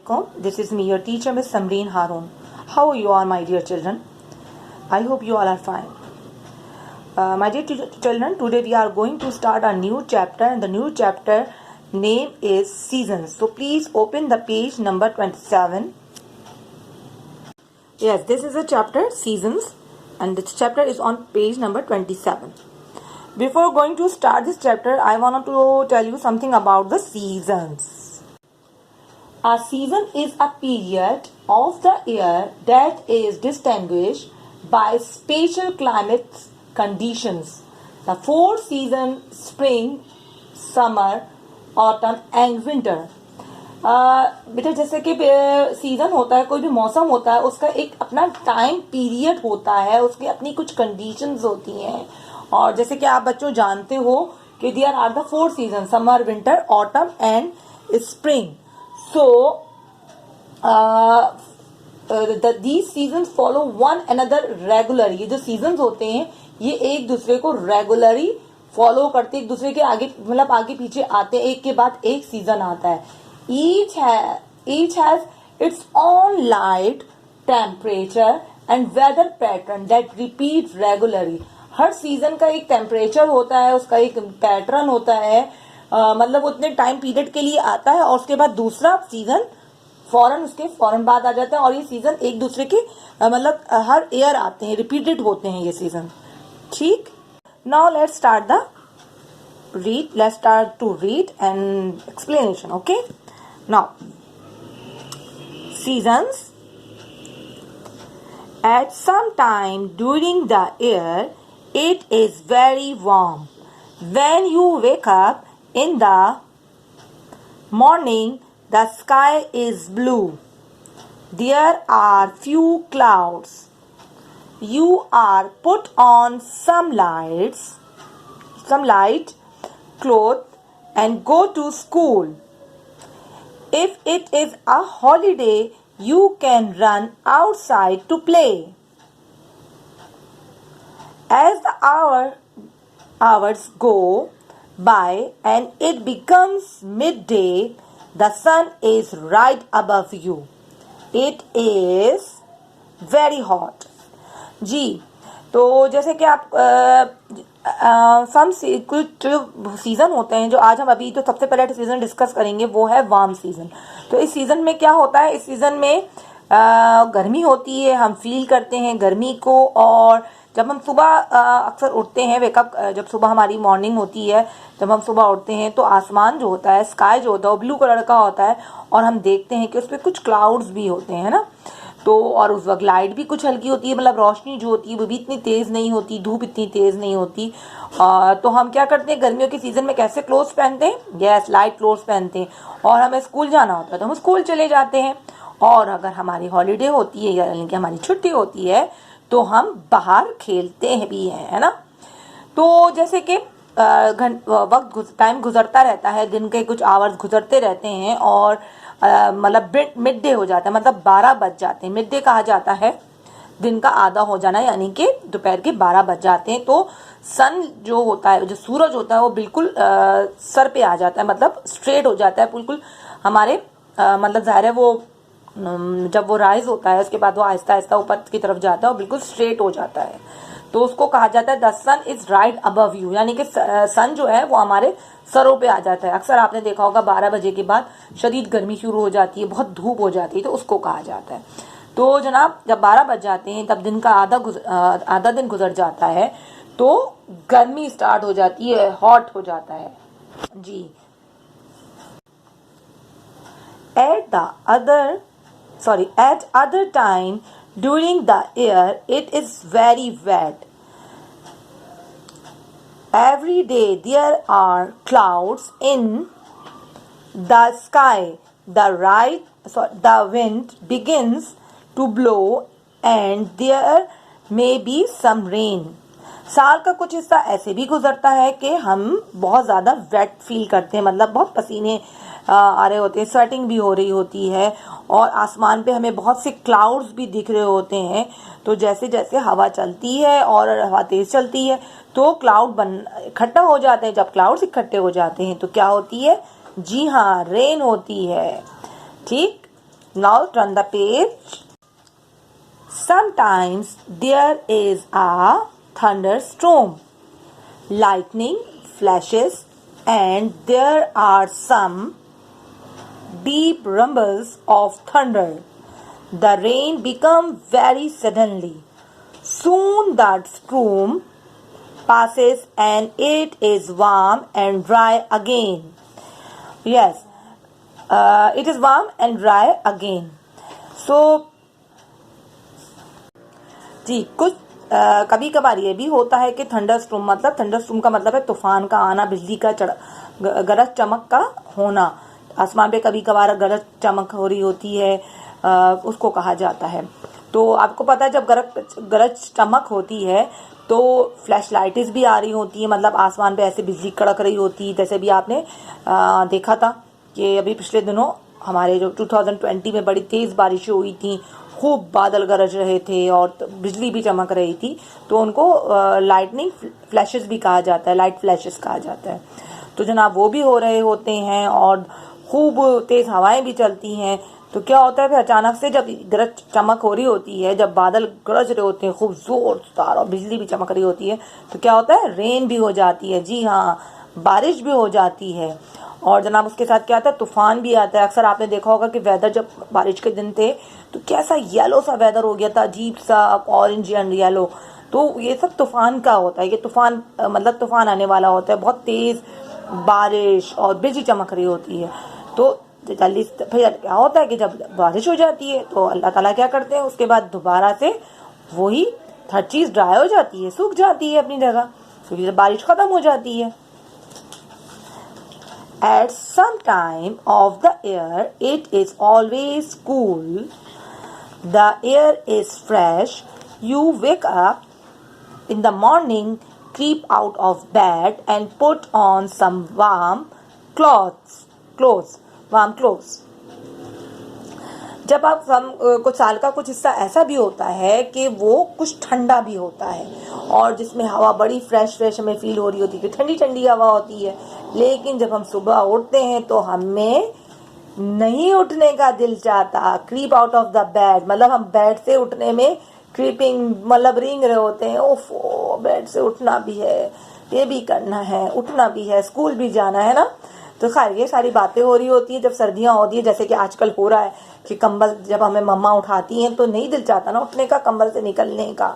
alaikum. This is me, your teacher, Miss Samreen Haroon. How you are, my dear children? I hope you all are fine. My dear children, today we are going to start a new chapter, and the new chapter name is Seasons. So please open the page number 27. Yes, this is a chapter, Seasons, and this chapter is on page number 27. Before going to start this chapter, I want to tell you something about the seasons. A season is a period of the year that is distinguished by spatial climate conditions. The four seasons: spring, summer, autumn and winter. बेटा जैसे कि season होता है, कोई भी मौसम होता है, उसका एक अपना टाइम पीरियड होता है, उसकी अपनी कुछ कंडीशंस होती हैं. और जैसे कि आप बच्चों जानते हो कि there are the four season: summer, winter, autumn and spring. So these seasons follow one another regular. ये जो सीजन्स होते हैं ये एक दूसरे को रेगुलरली फॉलो करते, एक दूसरे के आगे मतलब आगे पीछे आते हैं, एक के बाद एक सीजन आता है. each has its own light, temperature and weather pattern that repeat regularly. Her season का एक टेम्परेचर होता है, उसका एक पैटर्न होता है, मतलब उतने टाइम पीरियड के लिए आता है और उसके बाद दूसरा सीजन फौरन बाद आ जाता है. और ये सीजन एक दूसरे के मतलब हर ईयर आते हैं, रिपीटेड होते हैं ये सीजन. ठीक. Now let's start to read and explanation. Okay. Now, seasons. At some time during the year, it is very warm. When you wake up in the morning, the sky is blue. There are few clouds. You are put on some light cloth and go to school. If it is a holiday, you can run outside to play. As the hours go by and it becomes midday, the sun is right above you. It is very hot. जी, तो जैसे कि आप कुछ season होते हैं जो आज हम अभी तो सबसे पहले सीजन डिस्कस करेंगे वो है वार्म सीजन. तो इस सीजन में क्या होता है, इस सीजन में गर्मी होती है, हम फील करते हैं गर्मी को. और जब हम सुबह अक्सर उठते हैं, वेकअप जब सुबह हमारी मॉर्निंग होती है, जब हम सुबह उठते हैं तो आसमान जो होता है, स्काई जो होता है वो ब्लू कलर का होता है और हम देखते हैं कि उस पर कुछ क्लाउड्स भी होते हैं ना. तो और उस वक्त लाइट भी कुछ हल्की होती है, मतलब रोशनी जो होती है वो भी इतनी तेज़ नहीं होती, धूप इतनी तेज़ नहीं होती. तो हम क्या करते हैं गर्मियों के सीज़न में, कैसे क्लोथ्स पहनते हैं? यस, लाइट क्लोथ्स पहनते हैं. और हमें स्कूल जाना होता है तो हम स्कूल चले जाते हैं. और अगर हमारी हॉलीडे होती है यानी कि हमारी छुट्टी होती है तो हम बाहर खेलते हैं भी हैं, है ना. तो जैसे कि टाइम गुजरता रहता है, दिन के कुछ आवर्स गुजरते रहते हैं और मतलब मिड डे हो जाता है, मतलब 12 बज जाते हैं. मिड डे कहा जाता है दिन का आधा हो जाना, यानी कि दोपहर के 12 बज जाते हैं. तो सन जो होता है, जो सूरज होता है वो बिल्कुल सर पे आ जाता है, मतलब स्ट्रेट हो जाता है बिल्कुल हमारे मतलब ज़ाहिर है वो जब वो राइज होता है उसके बाद वो आहिस्ता आहिस्ता ऊपर की तरफ जाता है और बिल्कुल स्ट्रेट हो जाता है. तो उसको कहा जाता है the sun is right above you, यानी कि सन जो है वो हमारे सरों पे आ जाता है. अक्सर आपने देखा होगा 12 बजे के बाद शदीद गर्मी शुरू हो जाती है, बहुत धूप हो जाती है, तो उसको कहा जाता है. तो जनाब जब 12 बज जाते हैं तब दिन का आधा दिन गुजर जाता है तो गर्मी स्टार्ट हो जाती है, हॉट हो जाता है जी. At other time during the year it is very wet. Every day there are clouds in the sky. The wind begins to blow and there may be some rain. साल का कुछ हिस्सा ऐसे भी गुजरता है कि हम बहुत ज़्यादा वेट फील करते हैं, मतलब बहुत पसीने आ रहे होते हैं, स्वेटिंग भी हो रही होती है और आसमान पे हमें बहुत से क्लाउड्स भी दिख रहे होते हैं. तो जैसे जैसे हवा चलती है और हवा तेज़ चलती है तो क्लाउड इकट्ठा हो जाते हैं. जब क्लाउड्स इकट्ठे हो जाते हैं तो क्या होती है? जी हाँ, रेन होती है. ठीक. Now turn the page. Sometimes there is a thunderstorm, lightning flashes, and there are some deep rumbles of thunder. The rain becomes very suddenly. Soon the storm passes and it is warm and dry again. Yes, it is warm and dry again. So जी कुछ कभी कभार ये भी होता है कि thunderstorm का मतलब है तूफान का आना, बिजली का गरज चमक का होना. आसमान पे कभी कभार गरज चमक हो रही होती है, उसको कहा जाता है. तो आपको पता है जब गरज चमक होती है तो फ्लैश लाइट्स भी आ रही होती है, मतलब आसमान पे ऐसे बिजली कड़क रही होती है. जैसे भी आपने देखा था कि अभी पिछले दिनों हमारे जो 2020 में बड़ी तेज बारिशें हुई थी, खूब बादल गरज रहे थे और बिजली भी चमक रही थी, तो उनको लाइटनिंग फ्लैशेस भी कहा जाता है, लाइट फ्लैशेस कहा जाता है. तो जनाब वो भी हो रहे होते हैं और खूब तेज हवाएं भी चलती हैं. तो क्या होता है फिर अचानक से जब गरज चमक हो रही होती है, जब बादल गरज रहे होते हैं खूब जोरदार और बिजली भी चमक रही होती है, तो क्या होता है रेन भी हो जाती है. जी हाँ, बारिश भी हो जाती है. और जनाब उसके साथ क्या आता है, तूफान भी आता है. अक्सर आपने देखा होगा कि वेदर जब बारिश के दिन थे तो कैसा येलो सा वेदर हो गया था, अजीब सा ऑरेंज एंड येलो. तो ये सब तूफान का होता है. ये तूफान मतलब तूफान आने वाला होता है, बहुत तेज बारिश और बिजली चमक रही होती है. तो जल्दी फिर क्या होता है कि जब बारिश हो जाती है तो अल्लाह ताला क्या करते हैं, उसके बाद दोबारा से वही हर चीज ड्राई हो जाती है, सूख जाती है अपनी जगह, क्योंकि जब बारिश खत्म हो जाती है. At some time of the year, it is always cool. The air is fresh. You wake up in the morning, creep out of bed, and put on some warm clothes. जब आप कुछ साल का कुछ हिस्सा ऐसा भी होता है कि वो कुछ ठंडा भी होता है और जिसमें हवा बड़ी फ्रेश हमें फील हो रही होती है, ठंडी ठंडी हवा होती है. लेकिन जब हम सुबह उठते हैं तो हमें नहीं उठने का दिल चाहता. Creep out of the bed मतलब हम बेड से उठने में क्रीपिंग मतलब रेंग रहे होते हैं. ओफो, बेड से उठना भी है, ये भी करना है, उठना भी है, स्कूल भी जाना है ना. तो खैर ये सारी बातें हो रही होती है जब सर्दियां होती है, जैसे कि आजकल हो रहा है कि कंबल जब हमें मम्मा उठाती हैं तो नहीं दिल चाहता ना उठने का, कंबल से निकलने का.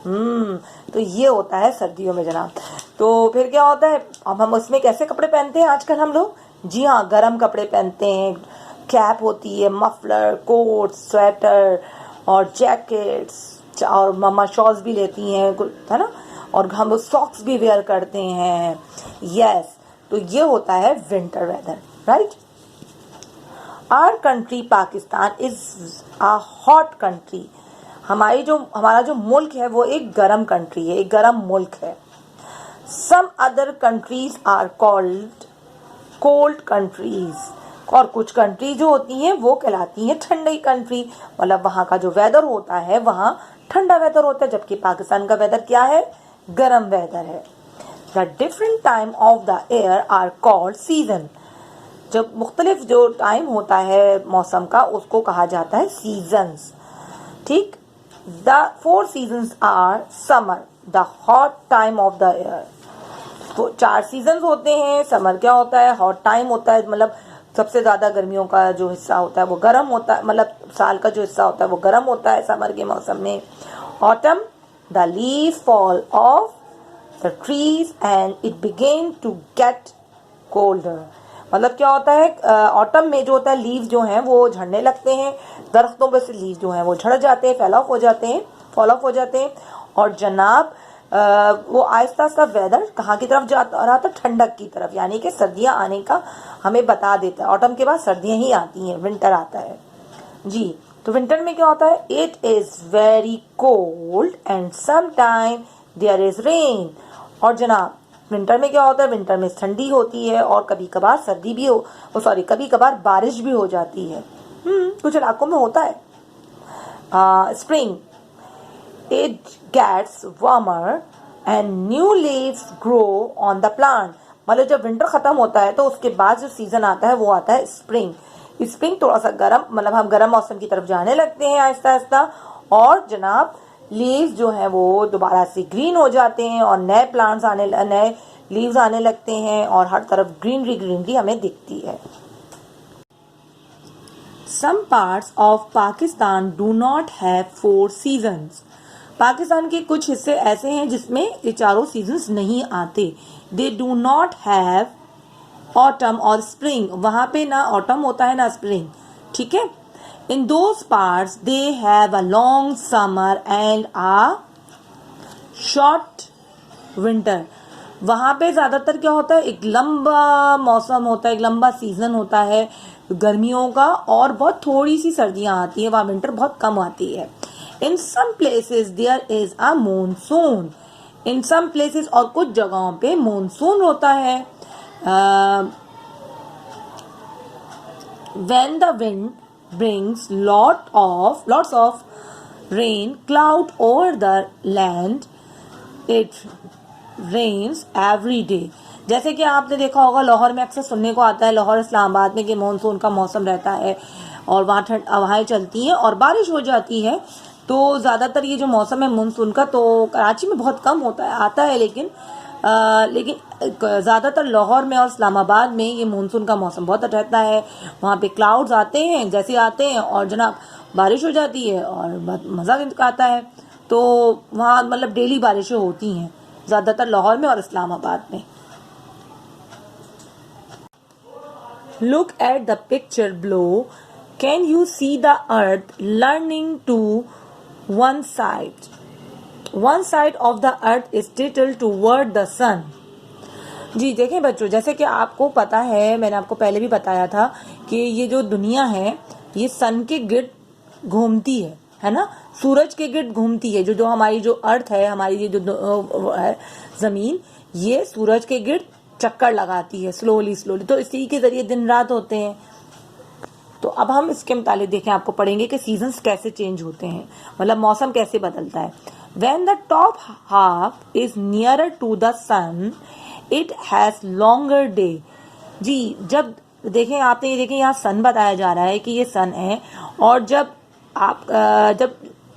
तो ये होता है सर्दियों में जनाब. तो फिर क्या होता है, अब हम उसमें कैसे कपड़े पहनते हैं आजकल हम लोग. जी हाँ, गर्म कपड़े पहनते हैं. कैप होती है, मफलर, कोट, स्वेटर और जैकेट्स, और मम्मा शॉल्स भी लेती हैं, है ना. और हम सॉक्स भी वेयर करते हैं. यस, तो ये होता है winter weather, right. Our country Pakistan is a hot country. हमारा जो मुल्क है वो एक गर्म कंट्री है, एक गर्म मुल्क है. Some other countries are called cold countries. और कुछ कंट्री जो होती हैं वो कहलाती हैं ठंडी कंट्री, मतलब वहाँ का जो वेदर होता है वहाँ ठंडा वेदर होता है, जबकि पाकिस्तान का वेदर क्या है, गर्म वेदर है. The different time of the year are called season. जब मुख्तलिफ जो टाइम होता है मौसम का उसको कहा जाता है सीजन्स. ठीक. The 4 seasons are summer, the hot time of the year. तो 4 सीजन्स होते हैं. समर क्या होता है, हॉट टाइम होता है, मतलब सबसे ज्यादा गर्मियों का जो हिस्सा होता है वो गर्म होता है, मतलब साल का जो हिस्सा होता है वो गर्म होता है समर के मौसम में. Autumn, the leaves fall off the trees and it began to get colder. मतलब क्या होता है, ऑटम में जो होता है लीव जो हैं वो झड़ने लगते हैं, दरख्तों पे से लीव जो हैं वो झड़ जाते हैं, फॉल ऑफ हो जाते हैं. और जनाब वो आहिस्ता आहिस्ता वेदर कहाँ की तरफ जा रहा था, ठंडक की तरफ, यानी कि सर्दियाँ आने का हमें बता देता है. ऑटम के बाद सर्दियाँ ही आती हैं, विंटर आता है. जी, तो विंटर में क्या होता है, it is very cold and some time there is rain. और जनाब विंटर में क्या होता है, विंटर में ठंडी होती है और कभी कभार सर्दी भी कभी कभार बारिश भी हो जाती है. कुछ इलाकों में होता है. Spring, it gets warmer and new leaves grow on the plant. मतलब जब विंटर खत्म होता है तो उसके बाद जो सीजन आता है वो आता है स्प्रिंग. स्प्रिंग थोड़ा सा गर्म, मतलब हम गर्म मौसम की तरफ जाने लगते हैं आहिस्ता आहिस्ता, और जनाब लीव्स जो है वो दोबारा से ग्रीन हो जाते हैं और नए प्लांट्स नए लीव्स आने लगते हैं और हर तरफ ग्रीनरी ग्रीनरी हमें दिखती है। Some parts of Pakistan do not have 4 seasons. Pakistan के कुछ हिस्से ऐसे हैं जिसमें ये चारों सीजन्स नहीं आते। They do not have autumn और spring. वहाँ पे ना autumn होता है ना spring, ठीक है। In those parts they have a long summer and a short winter. वहाँ पे ज़्यादातर क्या होता है, एक लंबा मौसम होता है, एक लंबा सीज़न होता है गर्मियों का, और बहुत थोड़ी सी सर्दियाँ आती हैं, वहाँ विंटर बहुत कम आती है। In some places there is a monsoon, in some places, और कुछ जगहों पे मानसून होता है। When the wind brings lots of rain cloud over the land, it rains every day. जैसे कि आपने देखा होगा लाहौर में अक्सर सुनने को आता है, लाहौर इस्लामाबाद में, कि मानसून का मौसम रहता है और वहाँ ठंड हवाएं चलती हैं और बारिश हो जाती है। तो ज़्यादातर ये जो मौसम है मानसून का, तो कराची में बहुत कम होता है, आता है, लेकिन ज़्यादातर लाहौर में और इस्लामाबाद में ये मानसून का मौसम बहुत रहता है। वहाँ पे क्लाउड्स आते हैं, जैसे आते हैं और जनाब बारिश हो जाती है और मज़ा आता है। तो वहाँ मतलब डेली बारिशें होती हैं ज़्यादातर लाहौर में और इस्लामाबाद में। Look at the picture below. Can you see the earth leaning to one side? One side of the earth is tilted toward the sun. जी देखें बच्चों, जैसे कि आपको पता है, मैंने आपको पहले भी बताया था कि ये जो दुनिया है ये सन के गिर्द घूमती है ना, सूरज के गिर्द घूमती है। जो हमारी जो अर्थ है, हमारी ये जो है ज़मीन, ये सूरज के गिर्द चक्कर लगाती है स्लोली। तो इसी के जरिए दिन रात होते हैं। तो अब हम इसके मुतालिक देखें, आपको पढ़ेंगे कि सीजन्स कैसे चेंज होते हैं, मतलब मौसम कैसे बदलता है। When the top half is nearer to the sun, it has longer day. जी, जब देखें आपने, ये देखें यहाँ सन बताया जा रहा है कि ये सन है, और जब आप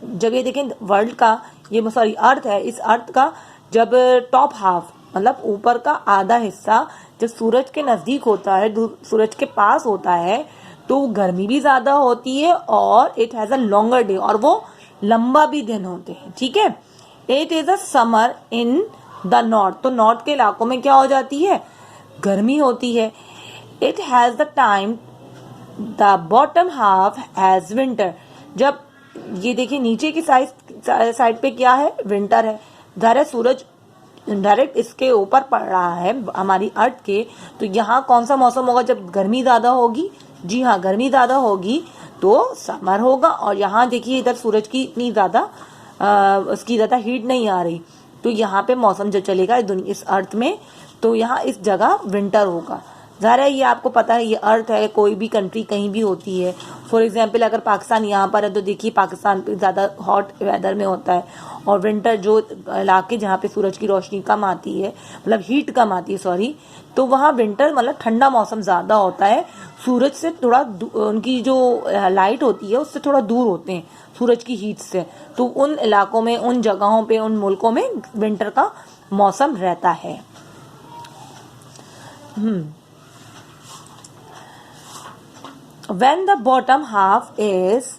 जब ये देखें वर्ल्ड का, ये सॉरी अर्थ है, इस अर्थ का जब टॉप हाफ मतलब ऊपर का आधा हिस्सा जब सूरज के नजदीक होता है, सूरज के पास होता है, तो गर्मी भी ज्यादा होती है और it has a longer day, और वो लंबा भी दिन होते हैं, ठीक है। It is a summer in the north, तो नॉर्थ के इलाकों में क्या हो जाती है, गर्मी होती है। It has the time the bottom half has winter, जब ये देखिए नीचे की साइड पे क्या है, विंटर है। धारा सूरज डायरेक्ट इसके ऊपर पड़ रहा है हमारी अर्थ के, तो यहाँ कौन सा मौसम होगा, जब गर्मी ज्यादा होगी, जी हाँ गर्मी ज्यादा होगी तो समर होगा। और यहाँ देखिए इधर सूरज की इतनी ज्यादा उसकी ज्यादा हीट नहीं आ रही, तो यहाँ पे मौसम जो चलेगा इस अर्थ में, तो यहाँ इस जगह विंटर होगा। ज़ाहिर है ये आपको पता है, ये अर्थ है, कोई भी कंट्री कहीं भी होती है। फॉर एग्जांपल अगर पाकिस्तान यहाँ पर है तो देखिए पाकिस्तान पे ज़्यादा हॉट वेदर में होता है, और विंटर जो इलाके जहाँ पे सूरज की रोशनी कम आती है, मतलब हीट कम आती है सॉरी, तो वहाँ विंटर मतलब ठंडा मौसम ज़्यादा होता है। सूरज से थोड़ा उनकी जो लाइट होती है उससे थोड़ा दूर होते हैं सूरज की हीट से, तो उन इलाकों में, उन जगहों पे, उन मुल्कों में विंटर का मौसम रहता है। When the bottom half is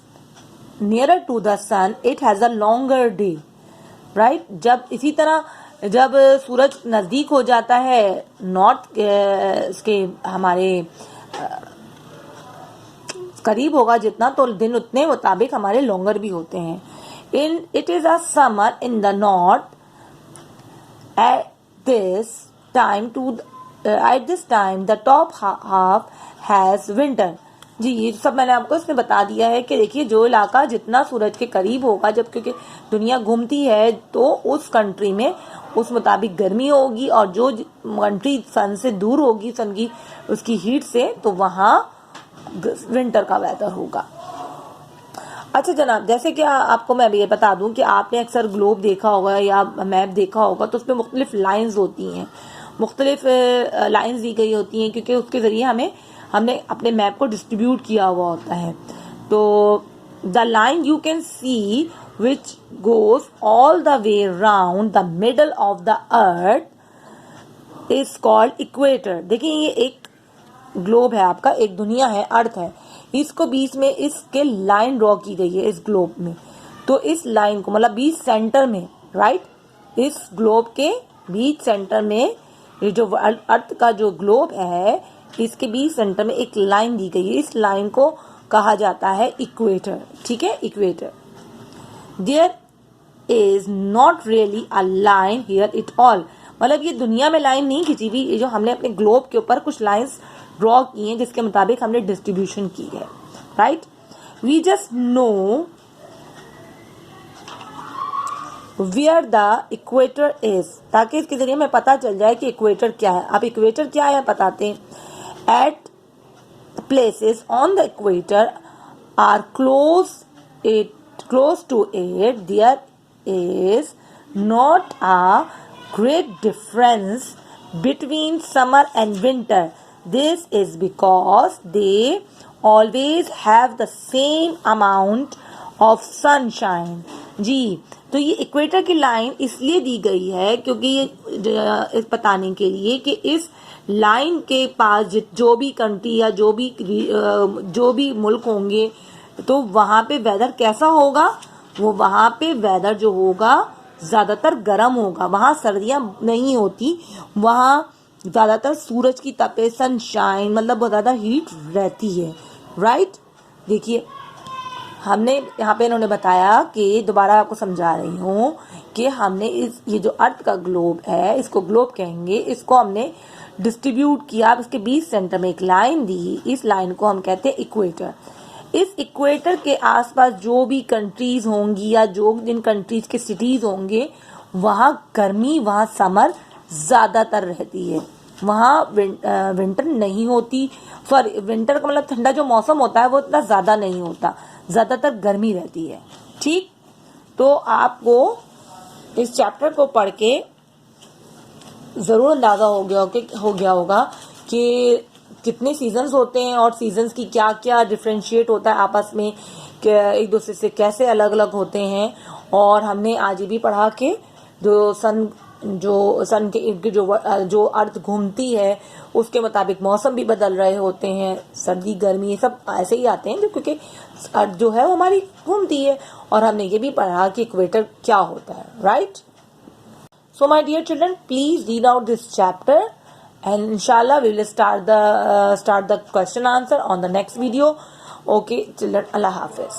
nearer to the sun, it has a longer day, right? जब इसी तरह जब सूरज नजदीक हो जाता है नॉर्थ के हमारे करीब होगा जितना, तो दिन उतने मुताबिक हमारे लॉन्गर भी होते हैं। It is a summer in the north at this time the top half has winter. जी ये सब मैंने आपको इसमें बता दिया है कि देखिए जो इलाका जितना सूरज के करीब होगा, जब क्योंकि दुनिया घूमती है तो उस कंट्री में उस मुताबिक गर्मी होगी, और जो कंट्री सन से दूर होगी, सन की उसकी हीट से, तो वहाँ विंटर का वेदर होगा। अच्छा जनाब, जैसे कि आपको मैं ये बता दूं कि आपने अक्सर ग्लोब देखा होगा या मैप देखा होगा, तो उसमें मुख्तलिफ लाइंस होती हैं, मुख्तलिफ लाइंस दी गई होती हैं, क्योंकि उसके ज़रिए हमें हमने अपने मैप को डिस्ट्रीब्यूट किया हुआ होता है। तो the line you can see which goes all the way round the middle of the earth is called equator. देखिए ये एक ग्लोब है आपका, एक दुनिया है, अर्थ है, इसको बीच में इसके लाइन ड्रॉ की गई है इस ग्लोब में। तो इस लाइन को मतलब बीच सेंटर में, राइट, इस ग्लोब के बीच सेंटर में, ये जो अर्थ का जो ग्लोब है इसके बीच सेंटर में एक लाइन दी गई है, इस लाइन को कहा जाता है इक्वेटर। ठीक है, equator. There is not really a line here it all, मतलब ये दुनिया में लाइन नहीं खींची हुई, ये जो हमने अपने ग्लोब के ऊपर कुछ लाइंस ड्रॉ की हैं जिसके मुताबिक हमने डिस्ट्रीब्यूशन की है, right. We just know where the equator is, ताकि इसके जरिए हमें पता चल जाए कि इक्वेटर क्या है। अब इक्वेटर क्या है बताते हैं। At places on the equator are close to it there is not a great difference between summer and winter. This is because they always have the same amount of sunshine. जी, तो ये equator की line इसलिए दी गई है क्योंकि ये बताने के लिए कि इस लाइन के पास जो भी कंट्री या जो भी मुल्क होंगे तो वहां पे वेदर कैसा होगा, वो वहां पे वेदर जो होगा ज्यादातर गर्म होगा, वहां सर्दियां नहीं होती, वहां ज्यादातर सूरज की तपे, सनशाइन, मतलब बहुत ज्यादा हीट रहती है, राइट। देखिए हमने यहाँ पे इन्होंने बताया कि दोबारा आपको समझा रही हूँ कि हमने ये जो अर्थ का ग्लोब है, इसको ग्लोब कहेंगे, इसको हमने डिस्ट्रीब्यूट किया, इसके बीच सेंटर में एक लाइन दी, इस लाइन को हम कहते हैं इक्वेटर। इस इक्वेटर के आसपास जो भी कंट्रीज होंगी या जो जिन कंट्रीज के सिटीज होंगे वहाँ गर्मी, वहाँ समर ज्यादातर रहती है, वहाँ विंटर नहीं होती। सॉरी, विंटर का मतलब ठंडा जो मौसम होता है वो इतना ज्यादा नहीं होता, ज्यादातर गर्मी रहती है। ठीक, तो आपको इस चैप्टर को पढ़ के जरूर अंदाजा हो गया होगा कि कितने सीजन्स होते हैं और सीजन्स की क्या क्या डिफ्रेंशिएट होता है आपस में, एक दूसरे से कैसे अलग अलग होते हैं। और हमने आज ये भी पढ़ा कि जो सन के इर्द जो अर्थ घूमती है उसके मुताबिक मौसम भी बदल रहे होते हैं, सर्दी गर्मी ये सब ऐसे ही आते हैं क्योंकि अर्थ जो है वो हमारी घूमती है। और हमने ये भी पढ़ा कि इक्वेटर क्या होता है, right. So my dear children, please read out this chapter and inshallah we will start the question answer on the next video. Okay children, Allah Hafiz.